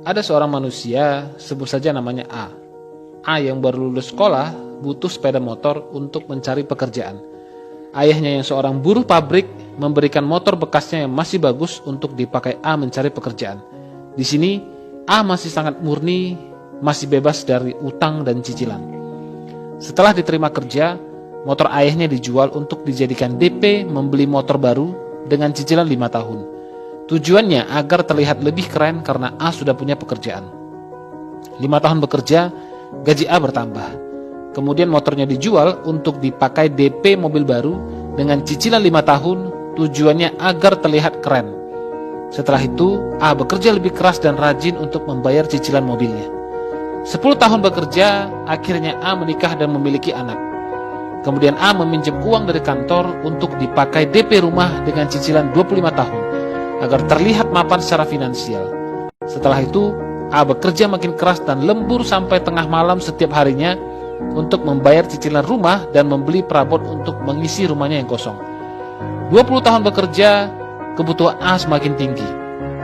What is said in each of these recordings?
Ada seorang manusia, sebut saja namanya A. A yang baru lulus sekolah butuh sepeda motor untuk mencari pekerjaan. Ayahnya yang seorang buruh pabrik memberikan motor bekasnya yang masih bagus untuk dipakai A mencari pekerjaan. Di sini A masih sangat murni, masih bebas dari utang dan cicilan. Setelah diterima kerja, motor ayahnya dijual untuk dijadikan DP membeli motor baru dengan cicilan 5 tahun. Tujuannya agar terlihat lebih keren karena A sudah punya pekerjaan. 5 tahun bekerja, gaji A bertambah. Kemudian motornya dijual untuk dipakai DP mobil baru dengan cicilan 5 tahun, tujuannya agar terlihat keren. Setelah itu, A bekerja lebih keras dan rajin untuk membayar cicilan mobilnya. 10 tahun bekerja, akhirnya A menikah dan memiliki anak. Kemudian A meminjam uang dari kantor untuk dipakai DP rumah dengan cicilan 25 tahun, agar terlihat mapan secara finansial. Setelah itu, A bekerja makin keras dan lembur sampai tengah malam setiap harinya untuk membayar cicilan rumah dan membeli perabot untuk mengisi rumahnya yang kosong. 20 tahun bekerja, kebutuhan A semakin tinggi.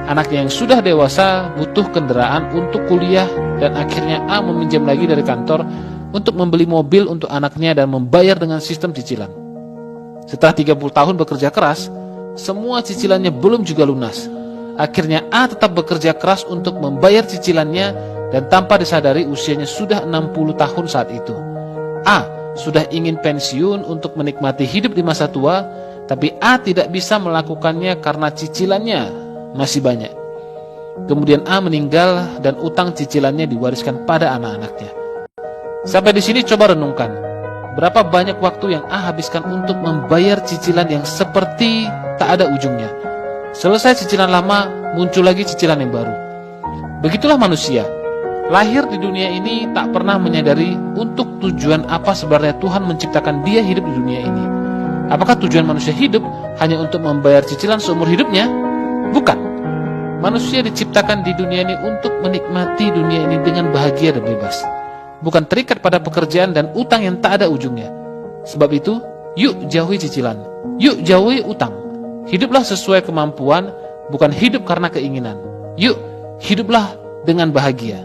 Anaknya yang sudah dewasa butuh kendaraan untuk kuliah dan akhirnya A meminjam lagi dari kantor untuk membeli mobil untuk anaknya dan membayar dengan sistem cicilan. Setelah 30 tahun bekerja keras, semua cicilannya belum juga lunas. Akhirnya A tetap bekerja keras untuk membayar cicilannya dan tanpa disadari usianya sudah 60 tahun saat itu. A sudah ingin pensiun untuk menikmati hidup di masa tua, tapi A tidak bisa melakukannya karena cicilannya masih banyak. Kemudian A meninggal dan utang cicilannya diwariskan pada anak-anaknya. Sampai di sini coba renungkan. Berapa banyak waktu yang A habiskan untuk membayar cicilan yang seperti tak ada ujungnya. Selesai cicilan lama, muncul lagi cicilan yang baru. Begitulah manusia. Lahir di dunia ini tak pernah menyadari untuk tujuan apa sebenarnya Tuhan menciptakan dia hidup di dunia ini. Apakah tujuan manusia hidup hanya untuk membayar cicilan seumur hidupnya? Bukan. Manusia diciptakan di dunia ini untuk menikmati dunia ini dengan bahagia dan bebas. Bukan terikat pada pekerjaan dan utang yang tak ada ujungnya. Sebab itu, yuk jauhi cicilan. Yuk jauhi utang. Hiduplah sesuai kemampuan, bukan hidup karena keinginan. Yuk, hiduplah dengan bahagia.